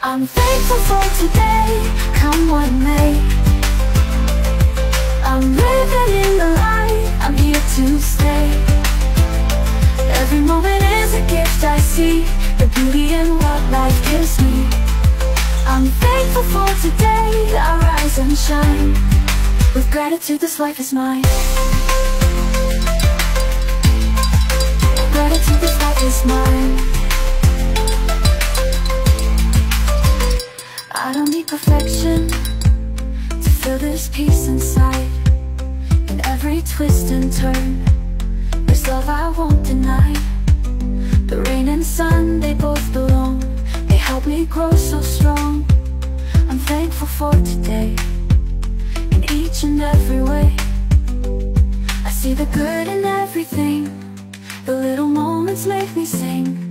I'm thankful for today, come what may. I'm living in the light, I'm here to stay. Every moment is a gift I see, the beauty in what life gives me. I'm thankful for today, I rise and shine. With gratitude this life is mine. Gratitude this life is mine. I don't need perfection to feel this peace inside. In every twist and turn, there's love I won't deny. The rain and sun, they both belong. They help me grow so strong. I'm thankful for today, in each and every way. I see the good in everything. The little moments make me sing.